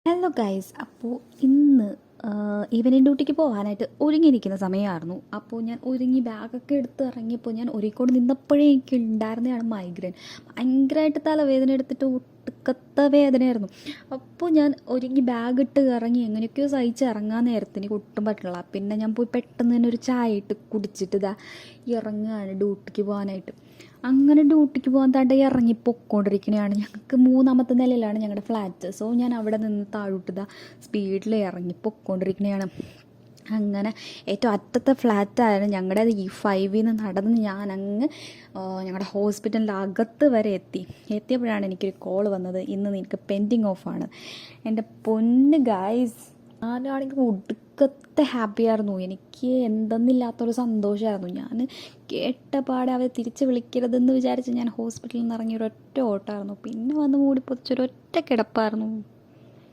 Hello guys, അപ്പോൾ ഇന്ന് evening ഡ്യൂട്ടിക്ക് പോകാനായിട്ട് ഒരുങ്ങിയിരിക്കുന്ന സമയമായിരുന്നു. അപ്പോൾ ഞാൻ ഒരുങ്ങി ബാഗൊക്കെ എടുത്ത് ഇറങ്ങിയപ്പോൾ ഞാൻ ഒരുക്കോട് നിന്നപ്പോഴേ എനിക്ക് ഉണ്ടായിരുന്നതാണ് മൈഗ്രെയിൻ. ഭയങ്കരമായിട്ട് തലവേദന എടുത്തിട്ട് ഒട്ടുക്കത്ത വേദനയായിരുന്നു. അപ്പോൾ ഞാൻ ഒരുങ്ങി ബാഗ് ഇട്ട് ഇറങ്ങി എങ്ങനെയൊക്കെയോ സഹിച്ച് ഇറങ്ങാൻ നേരത്തിന് എനിക്ക് ഒട്ടും പറ്റില്ല. പിന്നെ ഞാൻ പോയി പെട്ടെന്ന് തന്നെ ഒരു ചായ ഇട്ട് കുടിച്ചിട്ട് ഇതാ ഇറങ്ങുകയാണ് ഡ്യൂട്ടിക്ക് പോകാനായിട്ട്. അങ്ങനെ ഡ്യൂട്ടിക്ക് പോകാൻ താണ്ടെ ഇറങ്ങി പൊക്കോണ്ടിരിക്കണതാണ്. ഞങ്ങൾക്ക് മൂന്നാമത്തെ നിലയിലാണ് ഞങ്ങളുടെ ഫ്ലാറ്റ്. സോ ഞാൻ അവിടെ നിന്ന് താഴോട്ടിതാ സ്പീഡിൽ ഇറങ്ങി പൊക്കോണ്ടിരിക്കണതാണ്. അങ്ങനെ ഏറ്റവും അറ്റത്തെ ഫ്ലാറ്റായിരുന്നു ഞങ്ങളുടെ. ഈ 5 നിന്ന് നടന്ന് ഞാനങ്ങ് ഞങ്ങളുടെ ഹോസ്പിറ്റലിൻ്റെ അകത്ത് വരെ എത്തിയപ്പോഴാണ് എനിക്കൊരു കോൾ വന്നത്, ഇന്ന് നിനക്ക് പെൻഡിങ് ഓഫാണ്. എൻ്റെ പൊന്ന് ഗായ്സ്, ഞാനാണെങ്കിൽ ഒടുക്കത്തെ ഹാപ്പിയായിരുന്നു. എനിക്ക് എന്തെന്നില്ലാത്തൊരു സന്തോഷമായിരുന്നു. ഞാൻ കേട്ട പാടെ അവരെ തിരിച്ച് വിളിക്കരുതെന്ന് വിചാരിച്ച് ഞാൻ ഹോസ്പിറ്റലിൽ നിന്ന് ഇറങ്ങിയ ഒരൊറ്റ ഓട്ടമായിരുന്നു. പിന്നെ വന്ന് മൂടി പൊതിച്ചൊരൊറ്റ കിടപ്പായിരുന്നു.